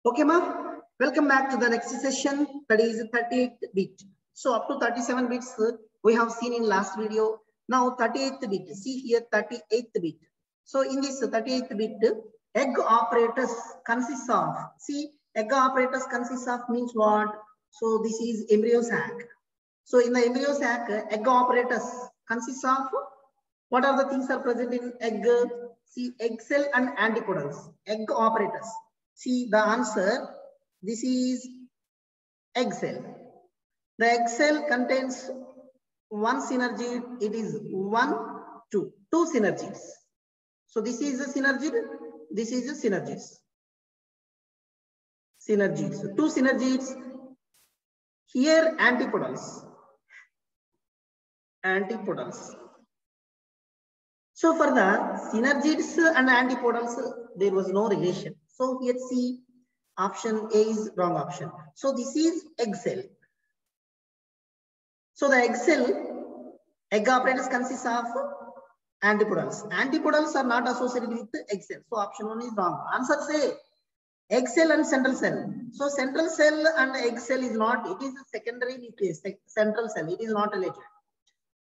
Okay, ma. Welcome back to the next session, that is 38th bit. So up to 37 bits we have seen in last video. Now 38th bit. See here 38th bit. So in this 38th bit, egg operators consists of. See, egg operators consists of means what? So this is embryo sac. So in the embryo sac, egg operators consists of what are the things are present in egg? See, egg cell and antipodals. Egg operators. See the answer. This is egg cell. The egg cell contains one synergid. It is two synergids. So this is a synergid. This is a synergids. Synergids. Two synergids. Here antipodals. Antipodals. So for the synergids and antipodals, there was no relation. So here see, option A is wrong option. So this is egg cell. So the egg cell, egg operators consist of antipodals. Antipodals are not associated with the egg cell. So option 1 is wrong. Answer say egg cell and central cell. So central cell and egg cell is not, it is a secondary nucleus, central cell. It is not related.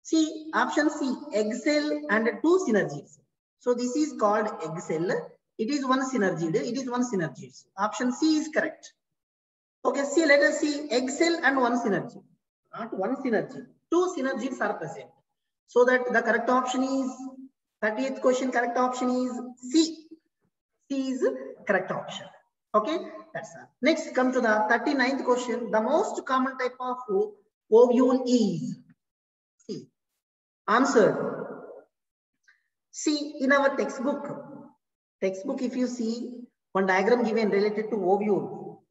See, option C, egg cell and two synergids. So this is called egg cell. It is one synergid. It is one synergid. Option C is correct. Okay, see, let us see egg cell and one synergy. Not one synergy. Two synergids are present. So that the correct option is 30th question. Correct option is C. C is correct option. Okay, that's all. Next, come to the 39th question. The most common type of ovule is C. Answer. See, in our textbook, if you see one diagram given related to ovule,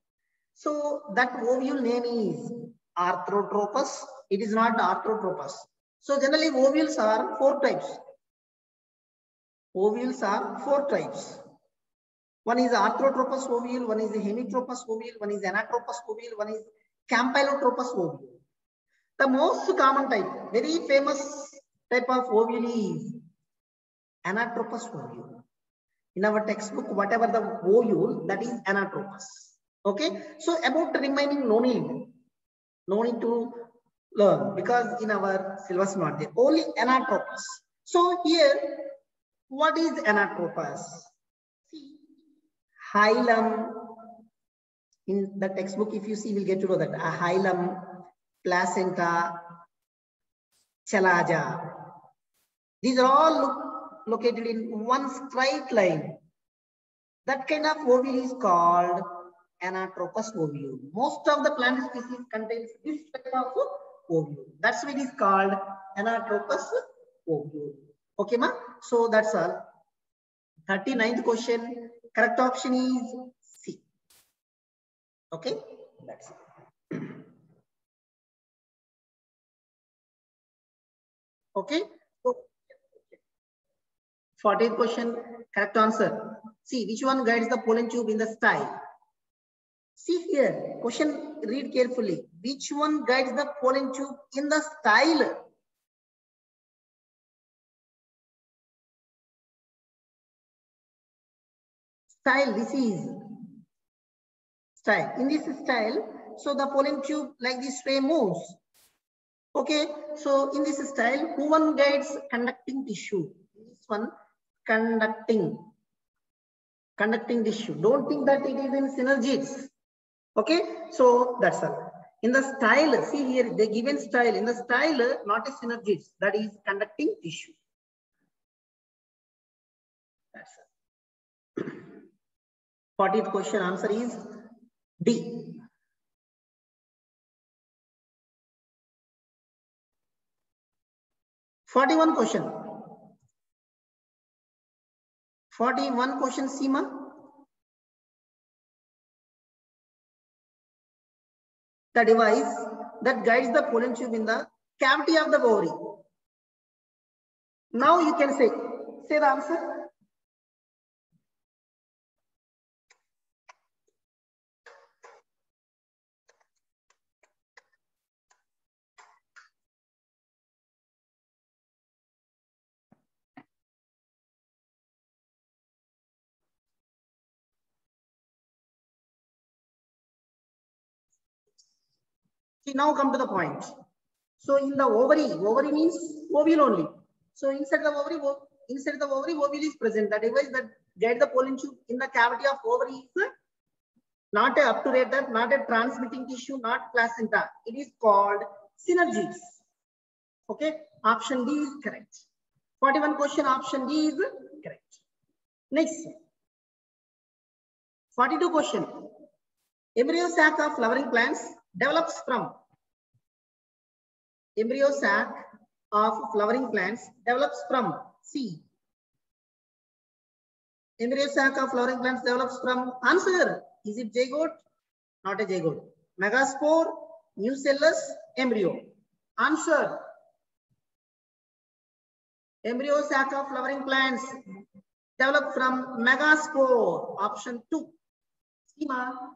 so that ovule name is Arthrotrophus. It is not Arthrotrophus. So generally ovules are four types. Ovules are four types. One is Arthrotrophus ovule, one is Hemitropus ovule, one is Anatropus ovule, one is Campylotropus ovule. The most common type, very famous type of ovule is Anatropus ovule. In our textbook, whatever the ovule, that is Anatropus. Okay. So about remaining, no need to learn because in our syllabus not there. Only Anatropus. So here, what is Anatropus? See, hilum. In the textbook, if you see, we'll get to know that a hilum, placenta, chalaja. These are all located in one straight line. That kind of ovule is called Anatropus ovule. Most of the plant species contains this type of ovule. That's why it is called Anatropus ovule. Okay, ma? So that's all. 39th question. Correct option is C. Okay, that's it. Okay. So 40th question. Correct answer. See, which one guides the pollen tube in the style? See here, question, read carefully. Which one guides the pollen tube in the style? Style, this is style. In this style, so the pollen tube like this way moves. Okay, so in this style, who one guides conducting tissue? This one, conducting tissue. Don't think that it is in synergies. Okay, so that's all. In the style, see here, the given style, in the style, not a synergies, that is conducting tissue. That's all. 40th question answer is D. 41 question. 41 question, Seema. The device that guides the pollen tube in the cavity of the ovary. Now you can say the answer. See, now come to the point. So in the ovary means ovule only. So inside the ovary, ovule is present. The device that guide the pollen tube in the cavity of ovary is not a obturator, not a transmitting tissue, not placenta. It is called synergids. Okay, option D is correct. 41 question, option D is correct. Next, 42 question. Embryo sac of flowering plants develops from. Embryo sac of flowering plants develops from C. Embryo sac of flowering plants develops from. Answer. Is it zygote? Not a zygote. Megaspore, nucellus, embryo. Answer. Embryo sac of flowering plants develop from megaspore. Option 2.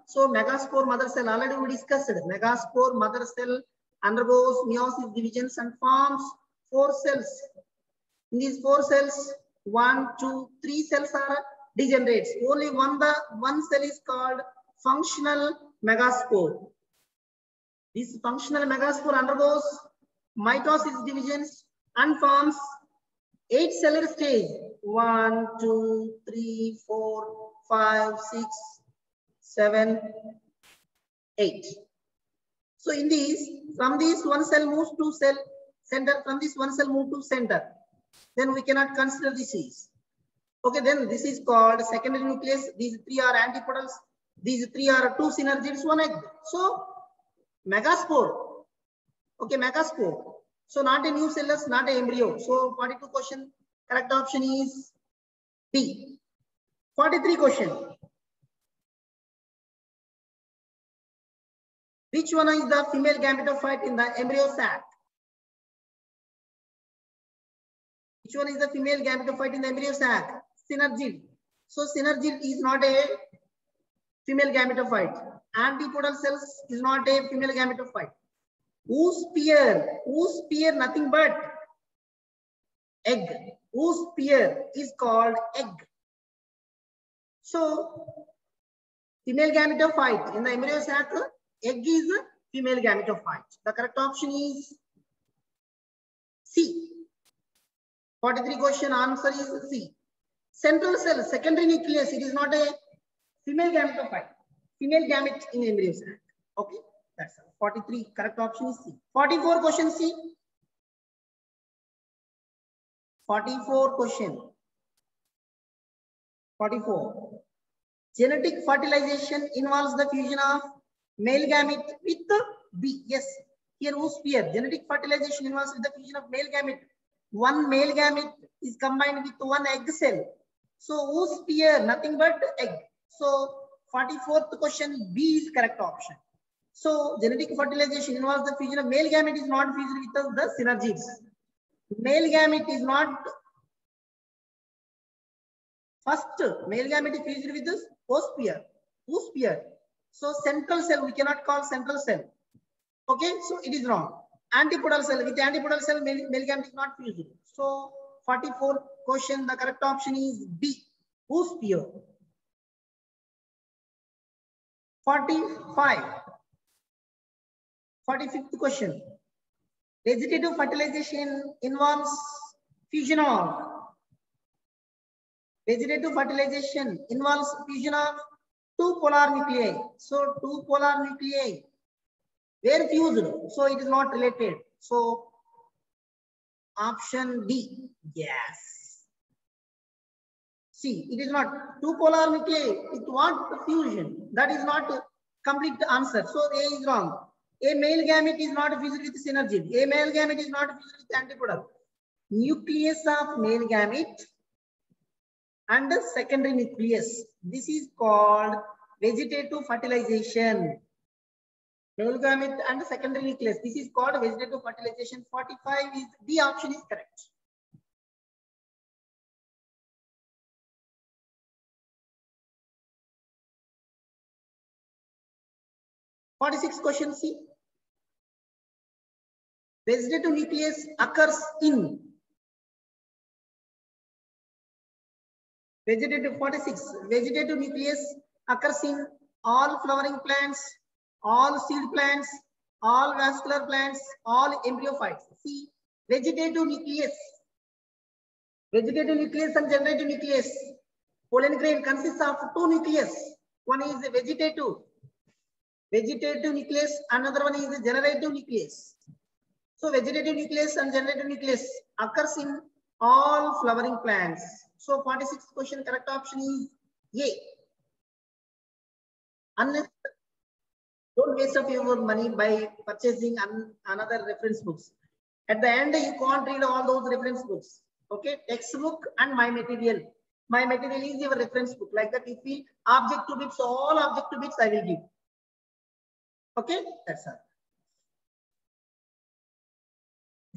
So megaspore mother cell already we discussed. Megaspore mother cell undergoes meiosis divisions and forms 4 cells. In these 4 cells, 1, 2, 3 cells are degenerates. Only one cell is called functional megaspore. This functional megaspore undergoes mitosis divisions and forms 8 cellular stage. 1, 2, 3, 4, 5, 6, 7, 8. So in these, from this one cell moves to cell center, from this one cell move to center. Then we cannot consider this is. Okay, then this is called secondary nucleus. These 3 are antipodals. These 3 are 2 synergids, 1 egg. So megaspore. Okay, megaspore. So not a nucellus, not a embryo. So 42 question, correct option is B. 43 question. Which one is the female gametophyte in the embryo sac? Which one is the female gametophyte in the embryo sac? Synergid. So synergid is not a female gametophyte. Antipodal cells is not a female gametophyte. Oosphere nothing but egg. Oosphere is called egg. So female gametophyte in the embryo sac, egg is female gametophyte. The correct option is C. 43 question, answer is C. Central cell, secondary nucleus, it is not a female gametophyte. Female gamete in embryo sac. Okay, that's all. 43, correct option is C. 44 question C. 44 question. 44. Genetic fertilization involves the fusion of male gamete with the B. Yes, here oosphere. Genetic fertilization involves with the fusion of male gamete. One male gamete is combined with one egg cell. So oosphere, nothing but egg. So 44th question, B is correct option. So genetic fertilization involves the fusion of male gamete is not fused with the synergids. Male gamete is not first. Male gamete is fused with this oosphere. So central cell we cannot call central cell. Okay, so it is wrong. Antipodal cell, with antipodal cell male gamete is not fused. So 44th question, the correct option is B, oosphere. 45th question. Vegetative fertilization involves fusion of. Vegetative fertilization involves fusion of 2 polar nuclei. So 2 polar nuclei were fused. So it is not related. So option D. Yes. See, it is not 2 polar nuclei with what fusion? That is not a complete answer. So A is wrong. A male gamete is not fused with synergid. A male gamete is not fused with antipodal. Nucleus of male gamete and the secondary nucleus. This is called vegetative fertilization. Male gamete and the secondary nucleus. This is called vegetative fertilization. 45 is the option is correct. Question C. Vegetative nucleus occurs in. Vegetative 46. Vegetative nucleus occurs in all flowering plants, all seed plants, all vascular plants, all embryophytes. See, vegetative nucleus and generative nucleus. Pollen grain consists of two nucleus. One is a vegetative nucleus, another one is a generative nucleus. So vegetative nucleus and generative nucleus occurs in all flowering plants. So 46th question, correct option is A. Unless don't waste up your money by purchasing another reference books. At the end, you can't read all those reference books. Okay, textbook and my material. My material is your reference book. Like that, if we objective bits, all objective bits I will give. Okay, that's all.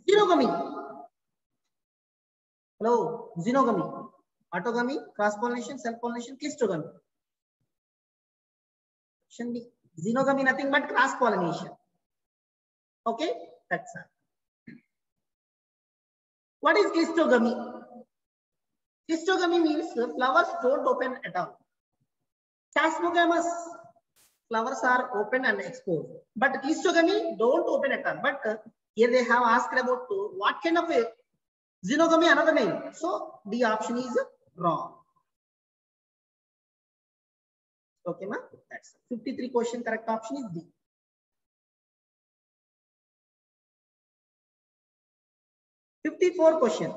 Xenogamy. Hello, xenogamy. Autogamy, cross-pollination, self-pollination, cleistogamy. Option B. Xenogamy, nothing but cross-pollination. Okay, that's all. What is cleistogamy? Cleistogamy means flowers don't open at all. Chasmogamous flowers are open and exposed, but cleistogamy don't open at all. But here they have asked about what kind of a xenogamy, another name. So the option is wrong. Okay, ma? That's 53 question. Correct option is D. '54 question.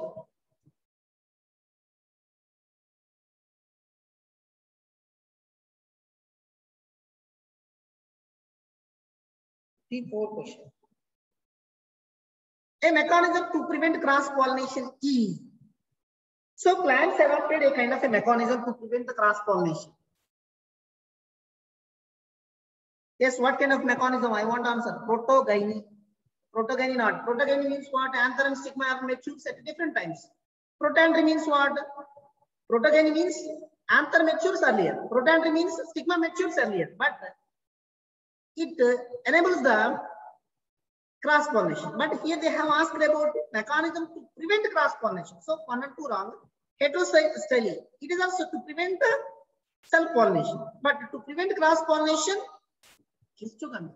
Question. A mechanism to prevent cross-pollination is. So plants adopted a kind of a mechanism to prevent the cross-pollination. Yes, what kind of mechanism? I want to answer. Protogamy. Protogamy not. Protogamy means what? Anther and stigma are matures at different times. Protandry means what? Protogamy means anther matures earlier. Protandry means stigma matures earlier. But it enables the cross-pollination. But here they have asked about mechanism to prevent cross-pollination. So 1 and 2 wrong. Heterostyle. It is also to prevent self-pollination. But to prevent cross-pollination, histogamy.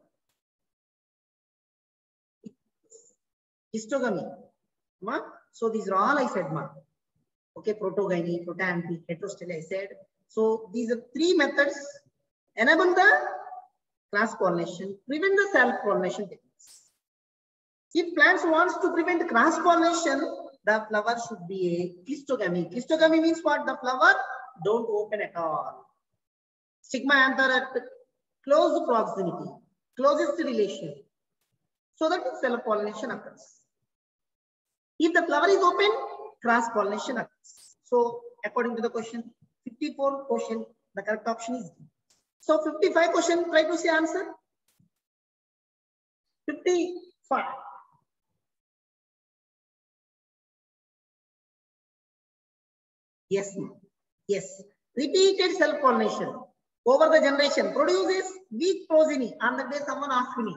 Histogamy. Ma? So these are all I said, ma. Okay, protogamy, protantry, heterostyle I said. So these are three methods enable the cross-pollination, prevent the self-pollination techniques. If plants wants to prevent cross-pollination, the flower should be a cleistogamy. Cleistogamy means what? The flower don't open at all. Stigma anther at close proximity, closest relation, so that self-pollination occurs. If the flower is open, cross-pollination occurs. So according to the question, 54 question, the correct option is D. So 55 question, try to see answer. 55. Yes, yes. Repeated self-pollination over the generation produces weak progeny. On the day someone asked me,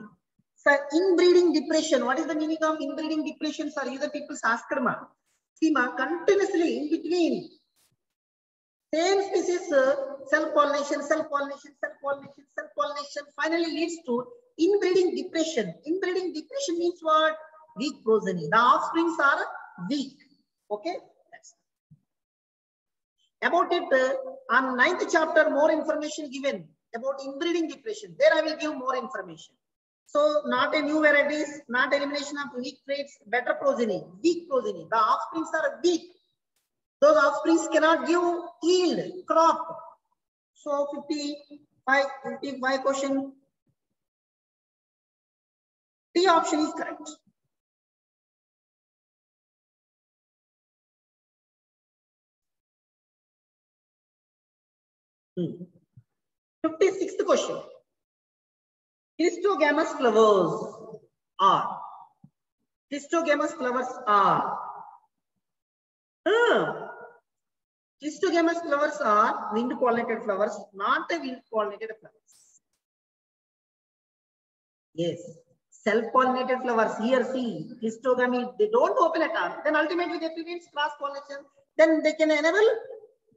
sir, inbreeding depression. What is the meaning of inbreeding depression? Sir, either people ask ma. See ma, continuously in between same species self-pollination, finally leads to inbreeding depression. Inbreeding depression means what? Weak progeny. The offsprings are weak. Okay. About it, on 9th chapter, more information given about inbreeding depression. There I will give more information. So not a new varieties, not elimination of weak traits, better progeny, weak progeny. The offsprings are weak. Those offsprings cannot give yield, crop. So 55 question. D option is correct. Hmm. 56th question. Cleistogamous flowers are. Cleistogamous flowers are. Cleistogamous flowers are wind pollinated flowers, not a wind pollinated flowers. Yes. Self-pollinated flowers. Here, see, cleistogamy, they don't open at all. Then ultimately they prevent cross-pollination. Then they can enable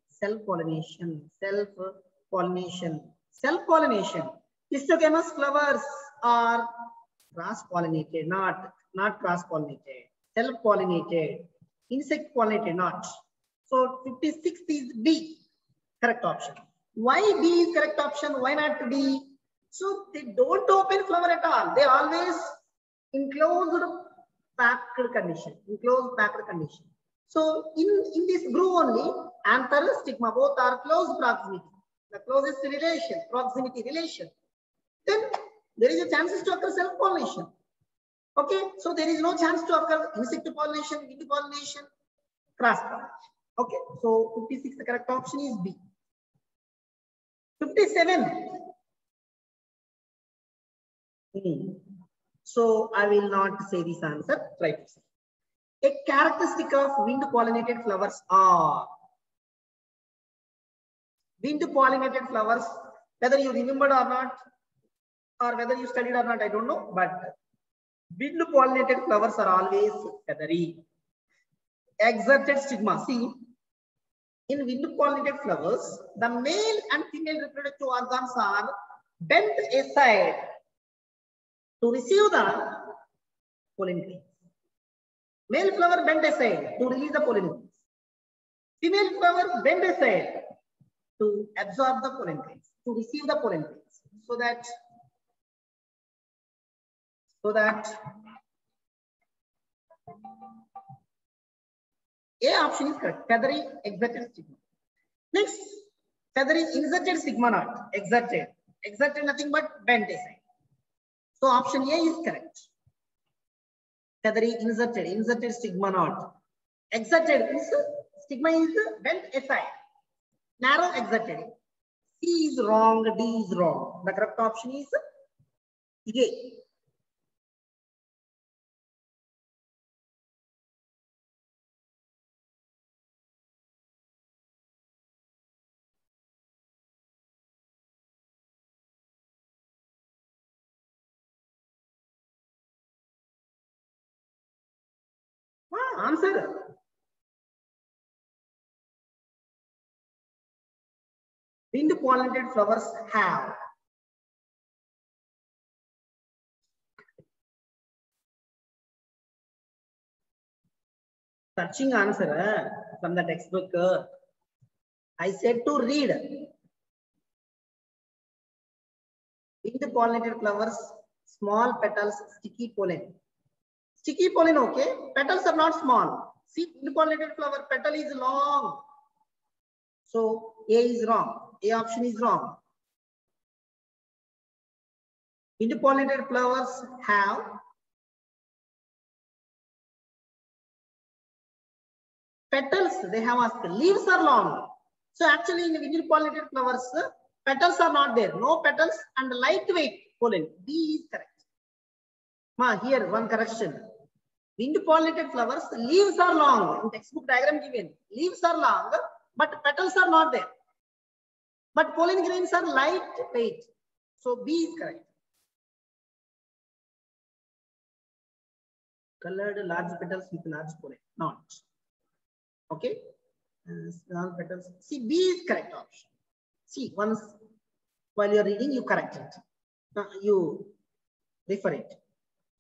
self-pollination. Self-pollination. Self-pollination. Cleistogamous flowers are Cross-pollinated, not cross-pollinated. Self-pollinated. Insect-pollinated, not. So 56th is B, correct option. Why B is correct option? Why not D? So they don't open flower at all. They always enclosed packed condition. Enclosed packed condition. So in this group only, anther, stigma, both are close proximity. The closest relation, proximity relation. Then there is a chances to occur self-pollination. Okay, so there is no chance to occur insect pollination, wind pollination, cross pollination. Okay, so 56, the correct option is B. 57. So I will not say this answer. Try to say. A characteristic of wind pollinated flowers are wind pollinated flowers. Whether you remembered or not, or whether you studied or not, I don't know. But wind pollinated flowers are always feathery. Exerted stigma. See, in wind pollinated flowers, the male and female reproductive organs are bent aside to receive the pollen grains. Male flower bent aside to release the pollen grains. Female flower bent aside to absorb the pollen grains, to receive the pollen grains. So that A option is correct. Feathery exerted stigma. Next, feathery inserted stigma not exerted. Exerted nothing but bent aside. So option A is correct. Feathery inserted stigma not. Exerted is stigma is bent aside. Narrow exerted. C is wrong, D is wrong. The correct option is A. Answer. Wind pollinated flowers have searching answer from the textbook. I said to read. Wind pollinated flowers, small petals, sticky pollen. Sticky pollen, okay. Petals are not small. See, wind pollinated flower petal is long. So A is wrong. A option is wrong. Wind pollinated flowers have petals. They have asked. Leaves are long. So actually, in wind pollinated flowers, petals are not there. No petals and lightweight pollen. B is correct. Ma, here one correction. Wind pollinated flowers, leaves are long. In textbook diagram given, leaves are long, but petals are not there. But pollen grains are lightweight. So B is correct. Colored large petals with large pollen, not. Okay. Small petals. See, B is correct option. See, once while you are reading, you correct it. You refer it.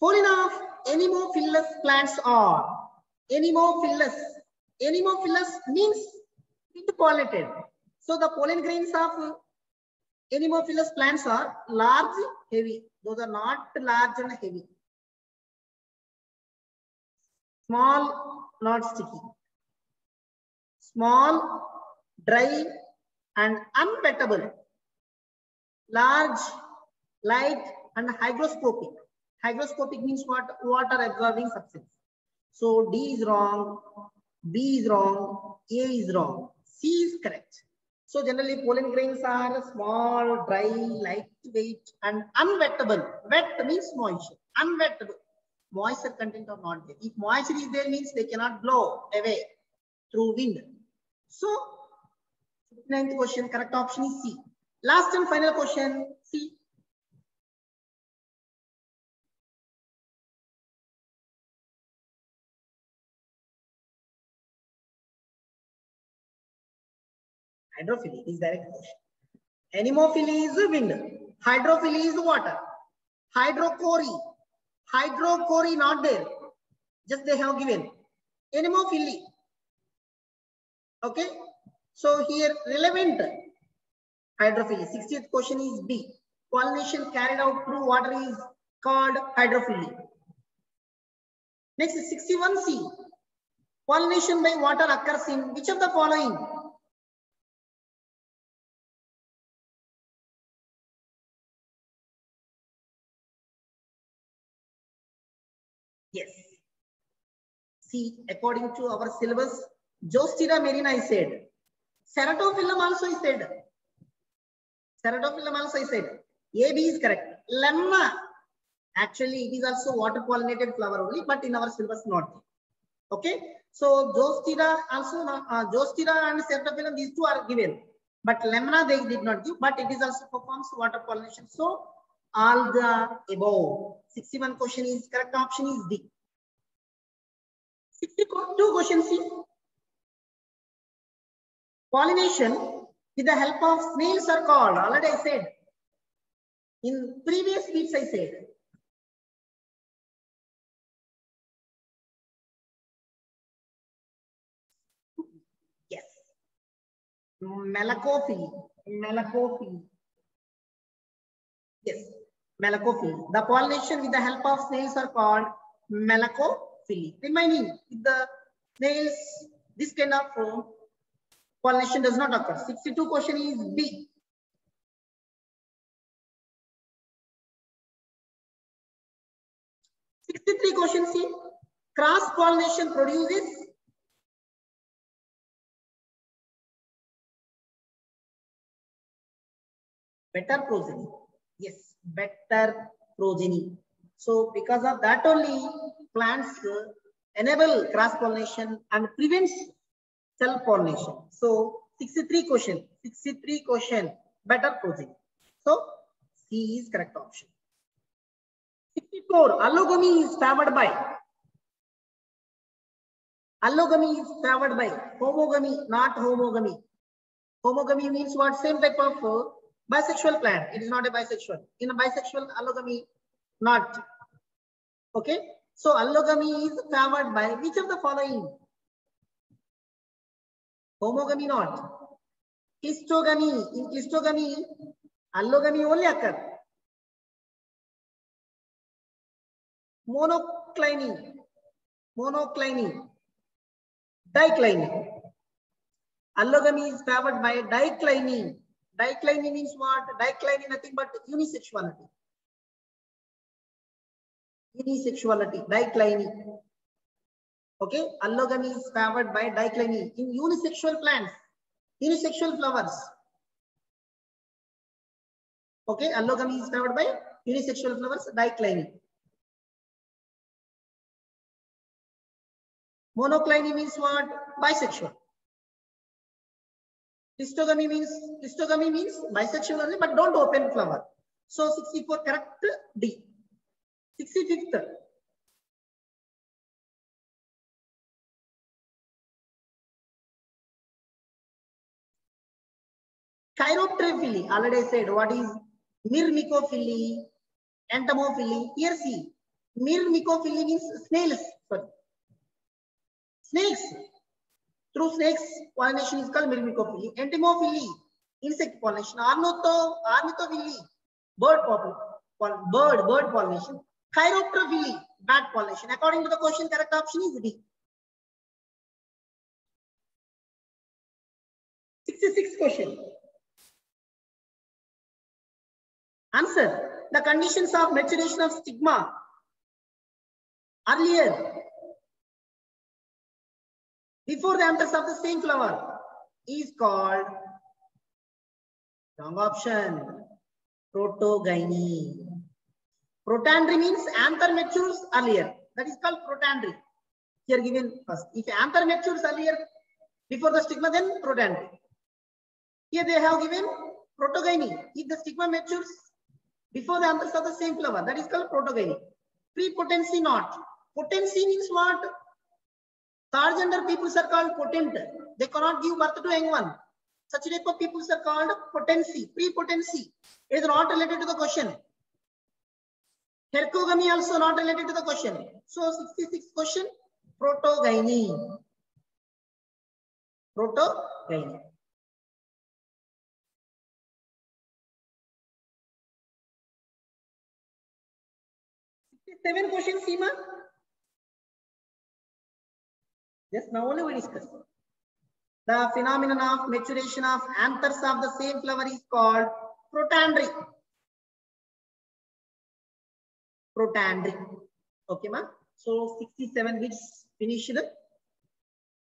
Pollen of anemophilous plants are anemophilous. Anemophilous means wind pollinated. So the pollen grains of anemophilous plants are large, heavy. Those are not large and heavy. Small, not sticky. Small, dry, and unwettable. Large, light, and hygroscopic. Hygroscopic means what? Water absorbing substance. So D is wrong, B is wrong, A is wrong, C is correct. So generally pollen grains are small, dry, lightweight, and unwettable. Wet means moisture. Unwettable. Moisture content are not there. If moisture is there, means they cannot blow away through wind. So 9th question, correct option is C. Last and final question, C. Hydrophily is direct question. Anemophily is wind. Hydrophily is water. Hydrochory. Hydrochory not there. Just they have given. Anemophily. Okay. So here relevant hydrophily. 60th question is B. Pollination carried out through water is called hydrophily. Next is 61C. Pollination by water occurs in which of the following? Yes. See, according to our syllabus, Zostera marina is said. Ceratophyllum also is said. Ceratophyllum also is said. A, B is correct. Lemna. Actually, it is also water pollinated flower only, but in our syllabus not. Okay. So Zostera also, Zostera and Ceratophyllum, these two are given. But Lemna they did not give, but it is also performs water pollination. So all the above. 61 question is correct option is D. 62 question C. Pollination with the help of snails are called. Already I said. In previous weeks I said. Yes. Malacophily. Malacophily. Yes. Malacophily. The pollination with the help of snails are called malacophily. Remaining with the snails, this kind of pollination does not occur. 62 question is B. Question C. Cross pollination produces better progeny. Yes, better progeny. So because of that only plants enable cross pollination and prevents self pollination. So 63 question, better progeny. So C is correct option. 64, allogamy is favored by. Allogamy is favored by. Homogamy, not homogamy. Homogamy means what? Same type of bisexual plant. It is not a bisexual. In a bisexual, allogamy not. Okay. So allogamy is favored by which of the following? Homogamy not. Histogamy. In histogamy, allogamy only occur. Monocliny. Monocliny. Dicliny. Allogamy is favored by dicliny. Dicliny means what? Dicliny nothing but unisexuality. Unisexuality, dicliny. Okay, allogamy is favored by dicliny in unisexual plants, unisexual flowers. Okay, allogamy is favored by unisexual flowers, dicliny. Monocliny means what? Bisexual. Histogamy means bisexual only, but don't open flower. So 64 correct D. 65th. Chiropterophily. Already said what is myrmecophily, entomophily. Here see, myrmecophily means snails. Sorry. Snakes. Through snakes, pollination is called myrmecophily. Entomophily, insect pollination. Ornithophily, bird pollination. Chiropterophily, bat pollination. According to the question, correct option is D. 66th question. Answer. The conditions of maturation of stigma earlier before the anthers of the same flower is called, wrong option, protogyny. Protandry means anther matures earlier. That is called protandry. Here given first. If anther matures earlier before the stigma, then protandry. Here they have given protogyny. If the stigma matures before the anthers of the same flower, that is called protogyny. Prepotency not. Potency means what? Third gender peoples are called potent. They cannot give birth to young one. Such type of peoples are called potency. Prepotency. It is not related to the question. Hercogamy also not related to the question. So 66th question, protogyny. Protogyny. Seven questions, Seema. Yes, now only we discuss. The phenomenon of maturation of anthers of the same flower is called protandry. Protandry. Okay, ma. So 67 weeks finished.